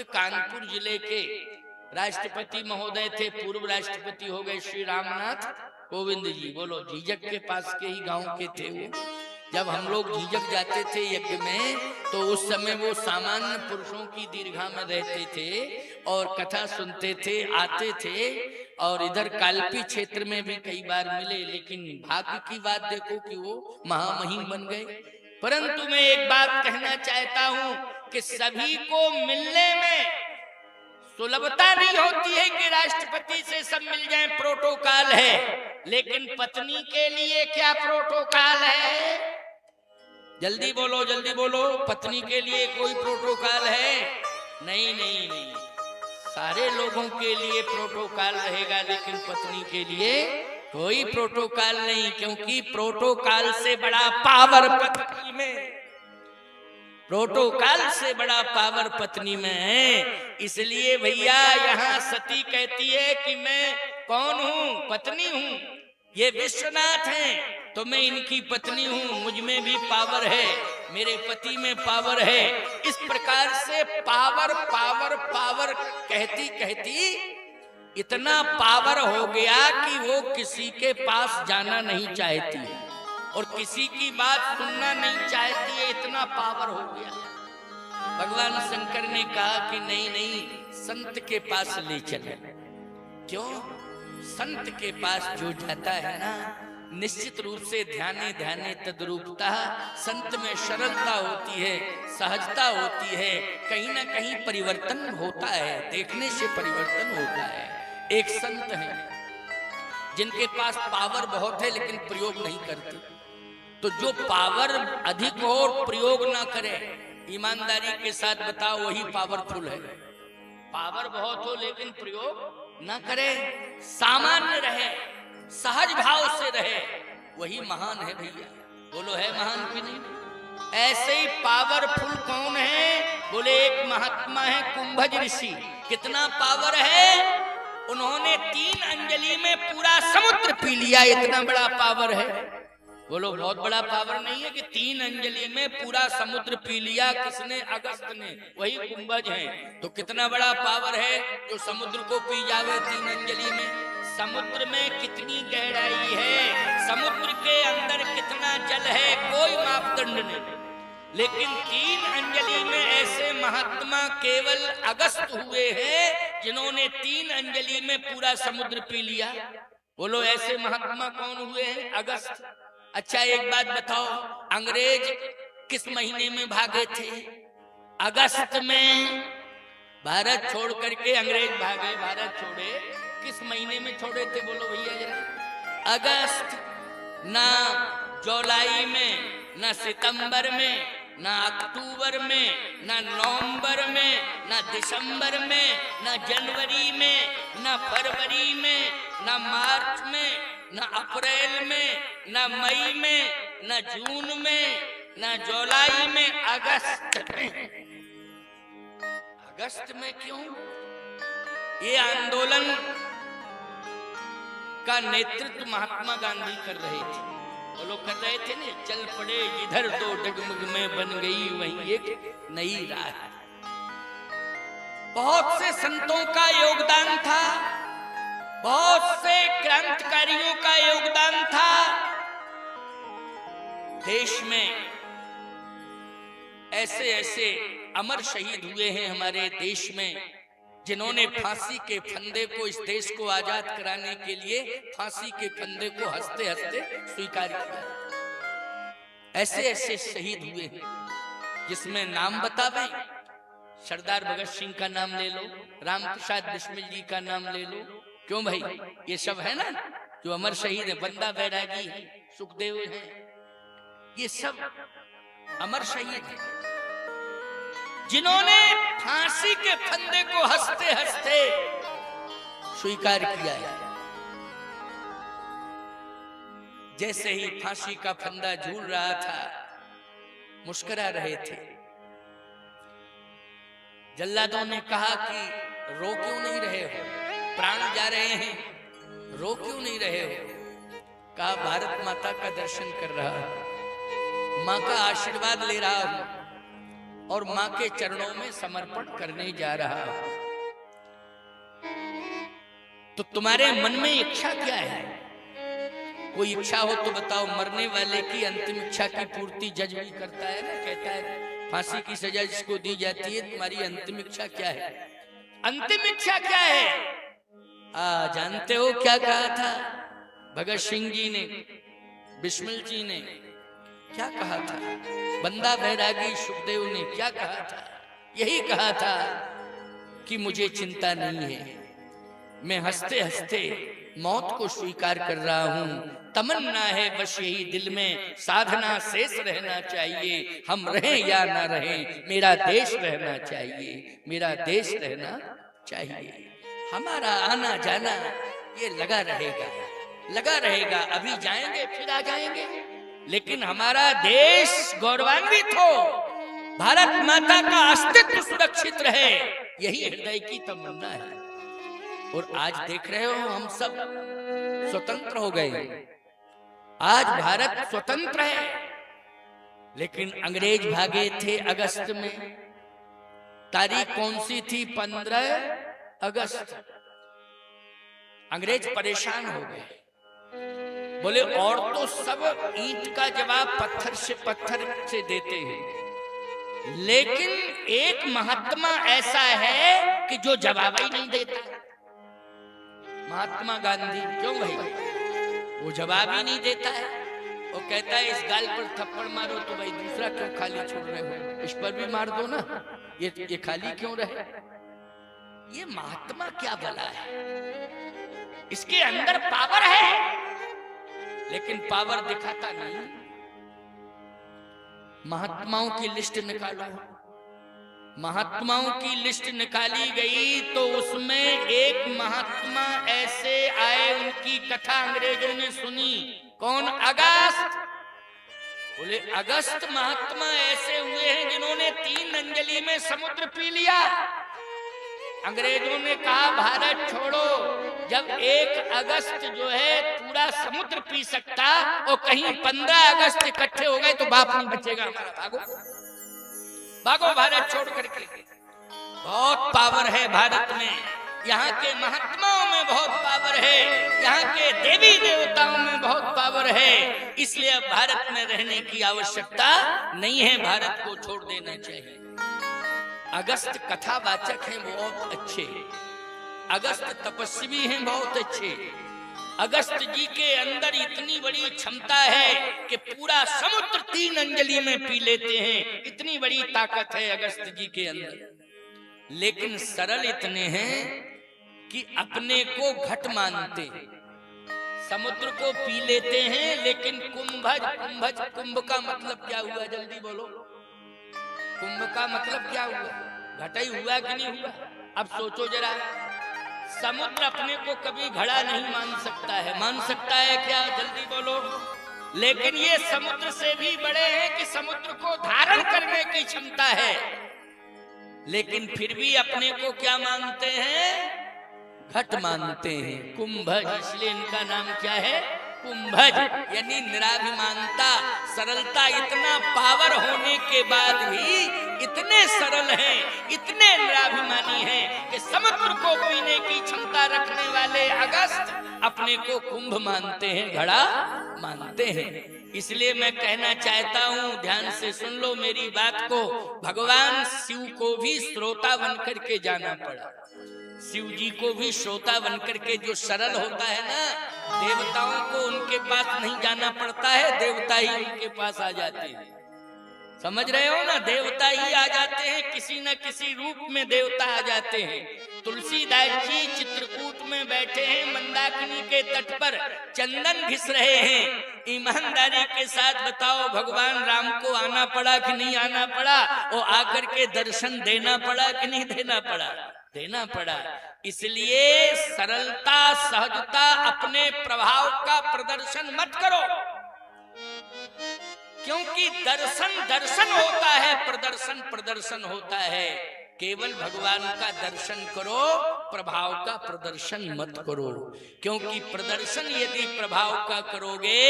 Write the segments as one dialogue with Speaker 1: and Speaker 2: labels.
Speaker 1: वक्त कानपुर जिले के राष्ट्रपति महोदय थे, पूर्व राष्ट्रपति हो गए श्री रामनाथ कोविंद जी। बोलो, झीझक के पास के ही गांव के थे वो। जब हम लोग झीझक जाते थे यज्ञ में, तो उस समय वो सामान्य पुरुषों की दीर्घा में रहते थे और कथा सुनते थे, आते थे। और इधर कालपी क्षेत्र में भी कई बार मिले, लेकिन भाग्य की बात देखो कि वो महामहिम बन गए। परंतु मैं एक बात कहना चाहता हूं कि सभी को मिलने में सुलभता नहीं होती है कि राष्ट्रपति से सब मिल जाएं, प्रोटोकॉल है। लेकिन पत्नी के लिए क्या प्रोटोकॉल है? जल्दी बोलो, जल्दी बोलो। पत्नी के लिए कोई प्रोटोकॉल है? नहीं नहीं नहीं, सारे लोगों के लिए प्रोटोकॉल रहेगा, लेकिन पत्नी के लिए कोई प्रोटोकॉल नहीं। क्योंकि प्रोटोकॉल से बड़ा पावर पत्नी में, प्रोटोकॉल से बड़ा पावर पत्नी में है। इसलिए भैया यहाँ सती कहती है कि मैं कौन हूँ? पत्नी हूँ। ये विश्वनाथ हैं तो मैं इनकी पत्नी हूँ, मुझ में भी पावर है, मेरे पति में पावर है। इस प्रकार से पावर पावर पावर कहती कहती इतना पावर हो गया कि वो किसी के पास जाना नहीं चाहती है और किसी की बात सुनना नहीं चाहती है, इतना पावर हो गया। भगवान शंकर ने कहा कि नहीं नहीं, संत के पास ले चले। क्यों? संत के पास जो जाता है ना, निश्चित रूप से ध्याने ध्याने तद्रूपता, संत में सरलता होती है, सहजता होती है, कहीं ना कहीं परिवर्तन होता है, देखने से परिवर्तन होता है। एक संत है जिनके पास पावर बहुत है लेकिन प्रयोग नहीं करते। तो जो पावर अधिक हो और प्रयोग ना करे, ईमानदारी के साथ बताओ, वही पावरफुल है। पावर बहुत हो लेकिन प्रयोग ना करे, सामान्य रहे, सहज भाव से रहे, वही महान है भैया। बोलो, है महान कि नहीं? ऐसे ही पावरफुल कौन है? बोले, एक महात्मा है कुंभज ऋषि। कितना पावर है? उन्होंने 3 अंजलि में पूरा समुद्र पी लिया, इतना बड़ा पावर है। बोलो, बहुत बड़ा पावर नहीं है कि 3 अंजलि में पूरा समुद्र पी लिया। किसने? अगस्त ने, वही कुंभज है। तो कितना बड़ा पावर है जो समुद्र को पी जावे 3 अंजलि में। समुद्र में कितनी गहराई है, समुद्र के अंदर कितना जल है, कोई मापदंड नहीं। लेकिन 3 अंजलि में ऐसे महात्मा केवल अगस्त हुए हैं जिन्होंने 3 अंजलि में पूरा समुद्र पी लिया। बोलो, ऐसे महात्मा कौन हुए हैं? अगस्त। अच्छा, एक बात बताओ, अंग्रेज किस महीने में भागे थे? अगस्त में। भारत छोड़ करके अंग्रेज भागे, भारत छोड़े, किस महीने में छोड़े थे? बोलो भैया जरा। अगस्त। ना जुलाई में, ना सितंबर में, ना अक्टूबर में, ना नवंबर में, ना दिसंबर में, ना जनवरी में, ना फरवरी में, ना मार्च में, ना अप्रैल में, ना मई में, ना जून में, ना जुलाई में, अगस्त में। अगस्त में क्यों? ये आंदोलन का नेतृत्व महात्मा गांधी कर रहे थे। वो लोग कर रहे थे ना, चल पड़े जिधर दो डगमग में बन गई वही एक नई राह। बहुत से संतों का योगदान था, बहुत से क्रांतिकारियों का योगदान था। देश में ऐसे ऐसे अमर शहीद हुए हैं हमारे देश में, जिन्होंने फांसी के फंदे को, इस देश को आजाद कराने के लिए फांसी के फंदे को हंसते हंसते स्वीकार किया। ऐसे ऐसे शहीद हुए हैं जिसमें नाम बतावे, सरदार भगत सिंह का नाम ले लो, राम प्रसाद बिस्मिल जी का नाम ले लो। क्यों भाई? ये सब है ना जो अमर शहीद है। बंदा बैरागी है, सुखदेव है, ये सब अमर शहीद है जिन्होंने फांसी के फंदे को हंसते हंसते स्वीकार किया है। जैसे ही फांसी का फंदा झूल रहा था, मुस्कुरा रहे थे। जल्लादों ने कहा कि रो क्यों नहीं रहे हो, प्राण जा रहे हैं, रो क्यों नहीं रहे हो? कहा, भारत माता का दर्शन कर रहा हूं, मां का आशीर्वाद ले रहा हूं। और मां के चरणों में समर्पण करने जा रहा हूं। तो तुम्हारे मन में इच्छा क्या है? कोई इच्छा हो तो बताओ। मरने वाले की अंतिम इच्छा की पूर्ति जज भी करता है ना, कहता है फांसी की सजा जिसको दी जाती है, तुम्हारी अंतिम इच्छा क्या है? अंतिम इच्छा क्या है? जानते हो क्या कहा था भगत सिंह जी ने, बिस्मिल जी ने क्या कहा था, बंदा बैरागी सुखदेव ने क्या कहा था? यही कहा था कि मुझे चिंता नहीं है, मैं हंसते हंसते मौत को स्वीकार कर रहा हूं। तमन्ना है बस यही दिल में, साधना शेष रहना चाहिए। हम रहें या ना रहें, मेरा देश रहना चाहिए, मेरा देश रहना चाहिए। हमारा आना जाना ये लगा रहेगा, लगा रहेगा। अभी जाएंगे फिर आ जाएंगे, लेकिन हमारा देश गौरवान्वित हो, भारत माता का अस्तित्व सुरक्षित रहे, यही हृदय की तमन्ना है। और आज देख रहे हो हम सब स्वतंत्र हो गए। आज भारत स्वतंत्र है, लेकिन अंग्रेज भागे थे अगस्त में। तारीख कौन सी थी? 15 अगस्त। अंग्रेज परेशान हो गए, बोले और तो सब ईंट का जवाब पत्थर से देते हैं, लेकिन एक महात्मा ऐसा है कि जो जवाब ही नहीं देता। महात्मा गांधी। क्यों भाई? वो जवाब ही नहीं देता है। वो कहता है इस गाल पर थप्पड़ मारो तो भाई दूसरा क्यों खाली छोड़ रहे हो, इस पर भी मार दो ना, ये खाली क्यों रहे? ये महात्मा क्या भला है? इसके अंदर पावर है, लेकिन पावर दिखाता नहीं। महात्माओं की लिस्ट निकालो। महात्माओं की लिस्ट निकाली गई तो उसमें एक महात्मा ऐसे आए, उनकी कथा अंग्रेजों ने सुनी। कौन? अगस्त। बोले अगस्त महात्मा ऐसे हुए हैं जिन्होंने 3 अंजलि में समुद्र पी लिया। अंग्रेजों ने कहा भारत छोड़ो, जब 1 अगस्त जो है पूरा समुद्र पी सकता और कहीं 15 अगस्त इकट्ठे हो गए तो बाप नहीं बचेगा हमारा, भागो भागो भारत छोड़ करके। बहुत पावर है भारत में, यहाँ के महात्माओं में बहुत पावर है, यहाँ के देवी देवताओं में बहुत पावर है। इसलिए अब भारत में रहने की आवश्यकता नहीं है, भारत को छोड़ देना चाहिए। अगस्त कथावाचक हैं बहुत अच्छे, अगस्त तपस्वी हैं बहुत अच्छे। अगस्त जी के अंदर इतनी बड़ी क्षमता है कि पूरा समुद्र 3 अंजलि में पी लेते हैं, इतनी बड़ी ताकत है अगस्त जी के अंदर। लेकिन सरल इतने हैं कि अपने को घट मानते, समुद्र को पी लेते हैं, लेकिन कुंभ का मतलब क्या हुआ? जल्दी बोलो, कुंभ का मतलब क्या हुआ? घटा ही हुआ कि नहीं हुआ? अब सोचो जरा, समुद्र अपने को कभी घड़ा नहीं मान सकता है, मान सकता है क्या? जल्दी बोलो। लेकिन ये समुद्र से भी बड़े हैं कि समुद्र को धारण करने की क्षमता है, लेकिन फिर भी अपने को क्या मानते हैं? घट मानते हैं, कुंभज। इसलिए इनका नाम क्या है? कुंभज, यानी निराभिमानता, सरलता। इतना पावर होने के बाद भी इतने सरल हैं, इतने निराभिमानी हैं कि समुद्र को पीने की क्षमता रखने वाले अगस्त अपने को कुंभ मानते हैं, घड़ा मानते हैं। इसलिए मैं कहना चाहता हूं, ध्यान से सुन लो मेरी बात को। भगवान शिव को भी श्रोता बनकर के जाना पड़ा। शिव जी को भी श्रोता बनकर के, जो सरल होता है ना, देवताओं को उनके पास नहीं जाना पड़ता है, देवता ही उनके पास आ जाते हैं। समझ रहे हो ना? देवता ही आ जाते हैं, किसी न किसी रूप में देवता आ जाते हैं। तुलसीदास जी चित्रकूट में बैठे हैं, मंदाकिनी के तट पर चंदन घिस रहे हैं। ईमानदारी के साथ बताओ, भगवान राम को आना पड़ा कि नहीं आना पड़ा? और आकर के दर्शन देना पड़ा कि नहीं देना पड़ा? देना पड़ा। इसलिए सरलता, सहजता, अपने प्रभाव का प्रदर्शन मत करो, क्योंकि दर्शन दर्शन होता है, प्रदर्शन प्रदर्शन होता है। केवल भगवान का दर्शन करो, प्रभाव का प्रदर्शन मत करो। क्योंकि प्रदर्शन यदि प्रभाव का करोगे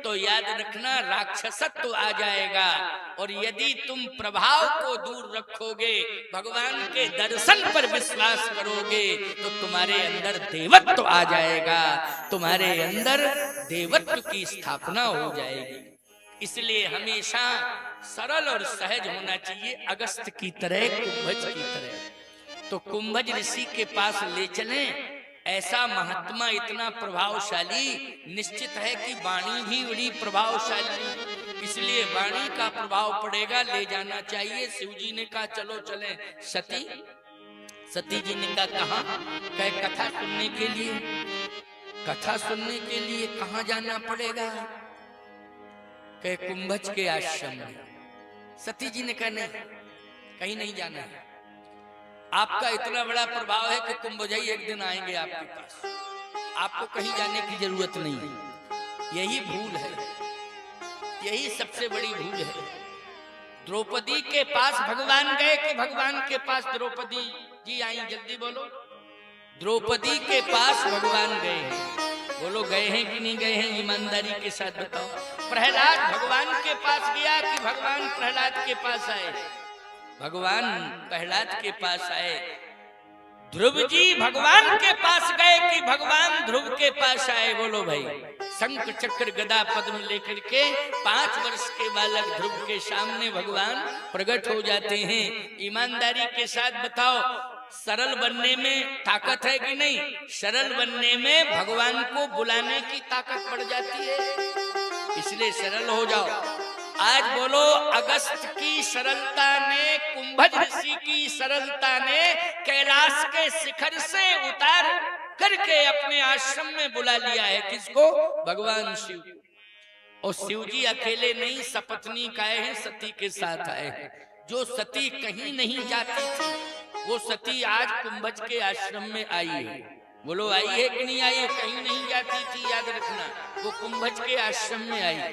Speaker 1: तो याद रखना राक्षसत्व आ जाएगा, और यदि तुम प्रभाव को दूर रखोगे, भगवान के दर्शन पर विश्वास करोगे, तो तुम्हारे अंदर देवत्व आ जाएगा, तुम्हारे अंदर देवत्व की स्थापना हो जाएगी। इसलिए हमेशा सरल और सहज होना चाहिए, अगस्त की तरह, कुंभज की तरह। तो कुंभज ऋषि के पास ले चलें, ऐसा महात्मा इतना प्रभावशाली, निश्चित है कि वाणी भी बड़ी प्रभावशाली, इसलिए वाणी का प्रभाव पड़ेगा, ले जाना चाहिए। शिव जी ने कहा चलो चलें। सती जी ने कहा कहे कथा सुनने के लिए, कथा सुनने के लिए कहाँ जाना पड़ेगा? कहे कुंभज के आश्रम में। सती जी ने कहा नहीं, कहीं नहीं जाना है, आपका इतना बड़ा प्रभाव है कि कुंभज ही एक दिन आएंगे आपके पास, आपको कहीं जाने की जरूरत नहीं है। यही भूल है, यही सबसे बड़ी भूल है। द्रौपदी के पास भगवान गए कि भगवान के पास द्रौपदी जी आई? जल्दी बोलो। द्रौपदी के पास भगवान गए हैं, बोलो गए हैं कि नहीं गए हैं? ईमानदारी के साथ बताओ। प्रहलाद भगवान के पास गया कि भगवान प्रहलाद के पास आए? भगवान प्रहलाद के पास आए। ध्रुव जी भगवान के पास गए कि भगवान ध्रुव के पास आए? बोलो भाई। शंख चक्र गदा पद्म लेकर के 5 वर्ष के बालक ध्रुव के सामने भगवान प्रकट हो जाते हैं। ईमानदारी के साथ बताओ, सरल बनने में ताकत है कि नहीं? सरल बनने में भगवान को बुलाने की ताकत बढ़ जाती है, इसलिए सरल हो जाओ। आज बोलो, अगस्त की सरलता ने, कुंभज ऋषि की सरलता ने कैलाश के शिखर से उतार करके अपने आश्रम में बुला लिया है। किसको? भगवान शिव। और शिव जी अकेले नहीं, सपत्नी आए हैं, सती के साथ आए हैं। जो सती कहीं नहीं जाती थी, वो सती आज कुंभज के आश्रम में आई है। बोलो आई है कि नहीं आई है? कहीं नहीं जाती थी, याद रखना, वो कुंभज के आश्रम में आई।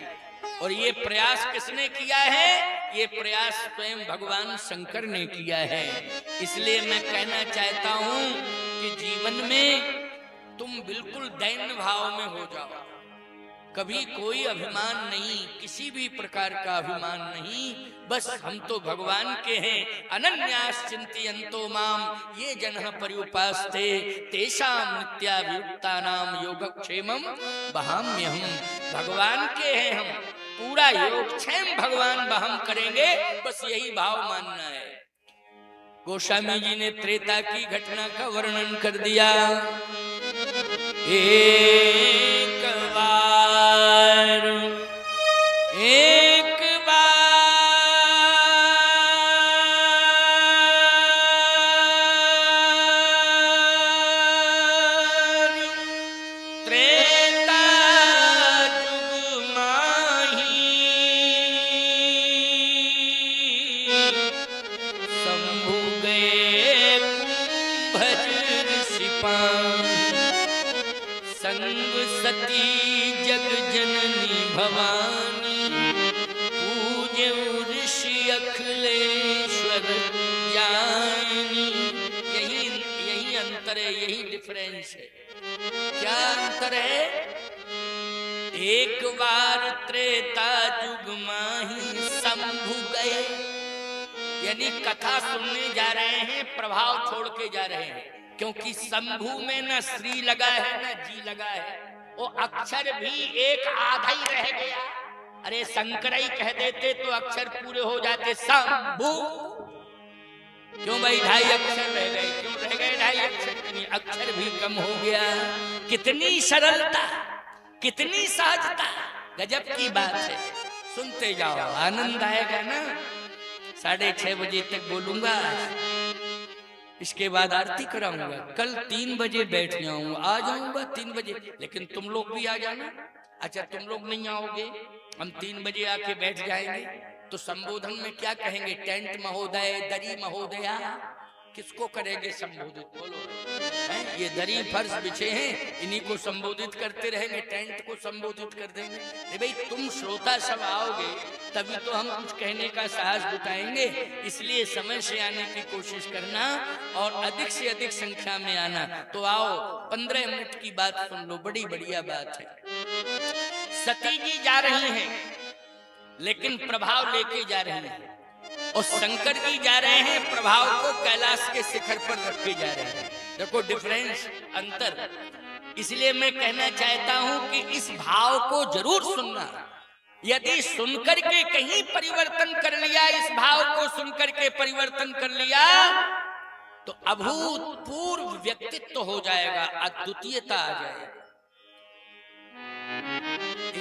Speaker 1: और ये प्रयास किसने किया है? ये प्रयास स्वयं भगवान शंकर ने किया है। इसलिए मैं कहना चाहता हूं कि जीवन में तुम बिल्कुल दैन्य भाव में हो जाओ, कभी कोई अभिमान नहीं, किसी भी प्रकार का अभिमान नहीं। बस हम तो भगवान के हैं। अनन्यास चिंतयन्तो माम ये जनः पर्युपास्ते तेषां नित्याभियुक्तानां योगक्षेमं वहाम्यहम्। भगवान के हैं हम, पूरा योगक्षेम भगवान वहम करेंगे, बस यही भाव मानना है। गोस्वामी जी ने त्रेता की घटना का वर्णन कर दिया। एक बार त्रेता जुग माही शंभु गए कुंभज ऋषि संग सती जग जननी भवानी पूज्य ऋषि अखिलेश्वर ज्ञानी। यही अंतर है, यही डिफरेंस है। क्या अंतर है? एक बार त्रेता जुग माही शंभु गए, यानी कथा सुनने जा रहे हैं, प्रभाव छोड़ के जा रहे हैं। क्योंकि शंभु में न श्री लगा है न जी लगा है, वो अक्षर भी एक आधा ही रह गया। अरे शंकर ही कह देते तो अक्षर पूरे हो जाते। शंभु क्यों भाई 2.5 अक्षर रह गए? क्यों रह गए 2.5 अक्षर? अक्षर भी कम हो गया। कितनी सरलता, कितनी सहजता, गजब की बात है। सुनते जाओ, आनंद आएगा ना। 6:30 बजे तक बोलूंगा, इसके बाद आरती कराऊंगा। कल 3 बजे बैठ जाऊंगा, आ जाऊंगा 3 बजे, लेकिन तुम लोग भी आ जाना। अच्छा तुम लोग नहीं आओगे, हम 3 बजे आके बैठ जाएंगे, तो संबोधन में क्या कहेंगे? टेंट महोदय, दरी महोदया, किसको करेंगे संबोधित? बोलो। ये दरी फर्श बिछे हैं, इन्हीं को संबोधित करते रहेंगे, टेंट को संबोधित कर देंगे। अरे भाई तुम श्रोता सब आओगे तभी तो हम कुछ कहने का साहस जुटाएंगे। इसलिए समय से आने की कोशिश करना और अधिक से अधिक संख्या में आना। तो आओ 15 मिनट की बात सुन लो, बड़ी बढ़िया बात है। सती जी जा रही हैं लेकिन प्रभाव लेके जा रही हैं, और शंकर जी जा रहे हैं प्रभाव को कैलाश के शिखर पर रख के जा रहे हैं। देखो डिफरेंस, अंतर। इसलिए मैं कहना चाहता हूं कि इस भाव को जरूर सुनना। यदि सुनकर के कहीं परिवर्तन कर लिया, इस भाव को सुनकर के परिवर्तन कर लिया तो अभूतपूर्व व्यक्तित्व हो जाएगा, अद्वितीयता आ जाएगी।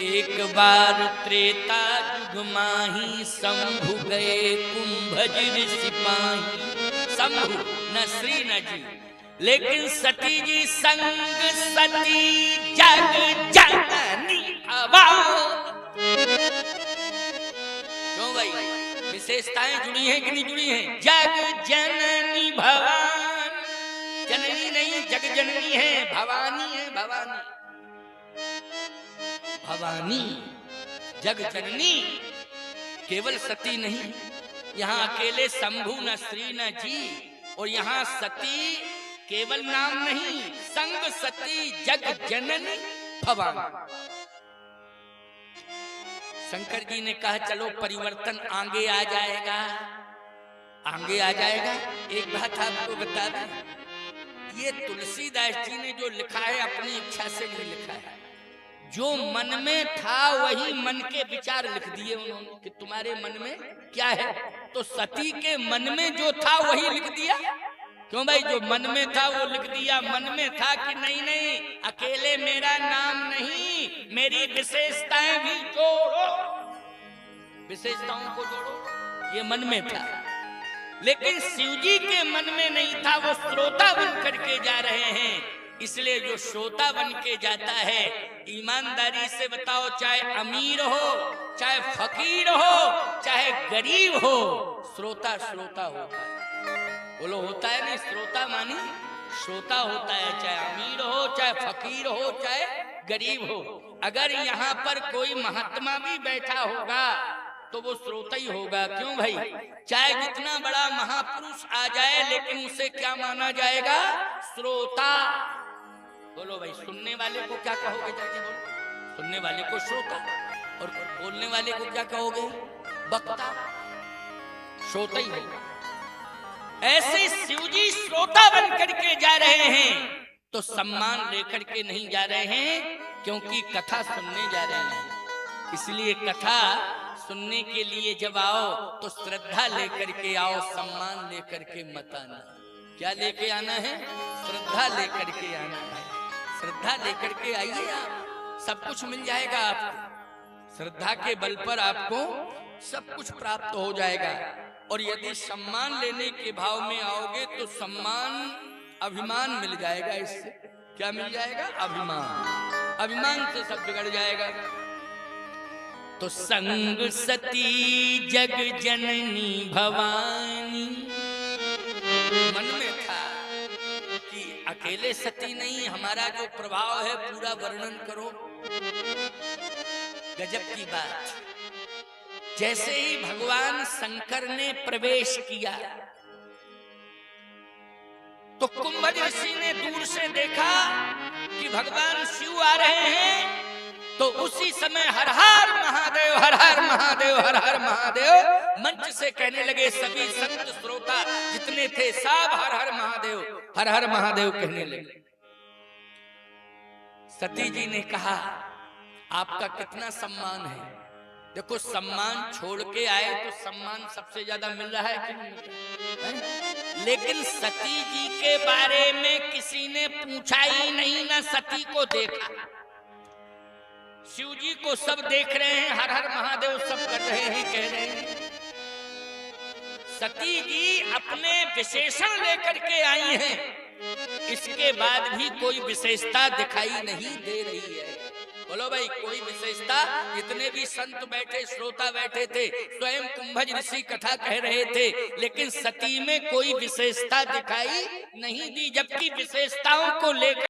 Speaker 1: एक बार त्रेता युग माही शंभु गए कुंभज सिपाही। शंभु न श्री न जी, लेकिन सती जी संग सती जग जननी भवानी। क्यों भाई, विशेषताएं जुड़ी हैं कि नहीं जुड़ी हैं? जग जननी भवानी, जननी नहीं जग जननी है, भवानी है, भवानी भवानी जग जननी। केवल सती नहीं, यहाँ अकेले शंभु न श्री न जी, और यहाँ सती केवल नाम नहीं, संग सती जग जननी भवानी। शंकर जी ने कहा चलो परिवर्तन आगे आ जाएगा, आगे आ जाएगा। एक बात आपको बता दें, ये तुलसीदास जी ने जो लिखा है अपनी इच्छा से नहीं लिखा है। जो मन में था वही मन के विचार लिख दिए उन्होंने कि तुम्हारे मन में क्या है, तो सती के मन में जो था वही लिख दिया। क्यों भाई, जो मन में था वो लिख दिया। मन में था कि नहीं नहीं, अकेले मेरा नाम नहीं, मेरी विशेषताएं भी जोड़ो, विशेषताओं को जोड़ो, ये मन में था। लेकिन शिवजी के मन में नहीं था, वो श्रोता बन करके जा रहे हैं। इसलिए जो श्रोता बन के जाता है, ईमानदारी से बताओ, चाहे अमीर हो, चाहे फकीर हो, चाहे गरीब हो, श्रोता श्रोता होता है। बोलो होता है नहीं? श्रोता मानी श्रोता होता है, चाहे अमीर हो, चाहे फकीर हो, चाहे गरीब हो। अगर यहाँ पर कोई महात्मा भी बैठा होगा तो वो श्रोता ही होगा। क्यों भाई, चाहे जितना बड़ा महापुरुष आ जाए लेकिन उसे क्या माना जाएगा? श्रोता। बोलो भाई, सुनने वाले को क्या कहोगे? जल्दी बोलो। सुनने वाले को श्रोता, और बोलने वाले को क्या कहोगे? वक्ता। श्रोता ही होगा। ऐसे शिवजी श्रोता बन करके जा रहे हैं, तो सम्मान लेकर के नहीं जा रहे हैं, क्योंकि कथा सुनने जा रहे हैं। इसलिए कथा सुनने के लिए जब आओ तो श्रद्धा लेकर के आओ, सम्मान लेकर के मत आना। क्या लेके आना है? श्रद्धा लेकर के आना है। श्रद्धा लेकर के आइए, आप सब कुछ मिल जाएगा आपको। श्रद्धा के बल पर आपको सब कुछ प्राप्त हो जाएगा। और यदि सम्मान लेने के भाव में आओगे तो सम्मान, अभिमान मिल जाएगा। इससे क्या मिल जाएगा? अभिमान। अभिमान से सब बिगड़ जाएगा। तो संग सती जग जननी भवानी, मन में था कि अकेले सती नहीं, हमारा जो प्रभाव है पूरा वर्णन करो। गजब की बात। जैसे ही भगवान शंकर ने प्रवेश किया तो कुंभज ऋषि ने दूर से देखा कि भगवान शिव आ रहे हैं, तो उसी समय हर हर महादेव, हर हर महादेव, हर हर महादेव मंच से कहने लगे। सभी संत श्रोता जितने थे सब हर हर महादेव, हर हर महादेव कहने लगे। सती जी ने कहा आपका कितना सम्मान है। देखो, सम्मान छोड़ के आए तो सम्मान सबसे ज्यादा मिल रहा है कि नहीं मिल रहा है? लेकिन सती जी के बारे में किसी ने पूछा ही नहीं, ना सती को देखा। शिव जी को सब देख रहे हैं, हर हर महादेव सब कर रहे हैं, कह रहे हैं। सती जी अपने विशेषण लेकर के आई हैं, इसके बाद भी कोई विशेषता दिखाई नहीं दे रही है। बोलो भाई कोई विशेषता? जितने भी संत बैठे, श्रोता बैठे थे, स्वयं कुंभज ऋषि कथा कह रहे थे, लेकिन सती में कोई विशेषता दिखाई नहीं दी, जबकि विशेषताओं को लेकर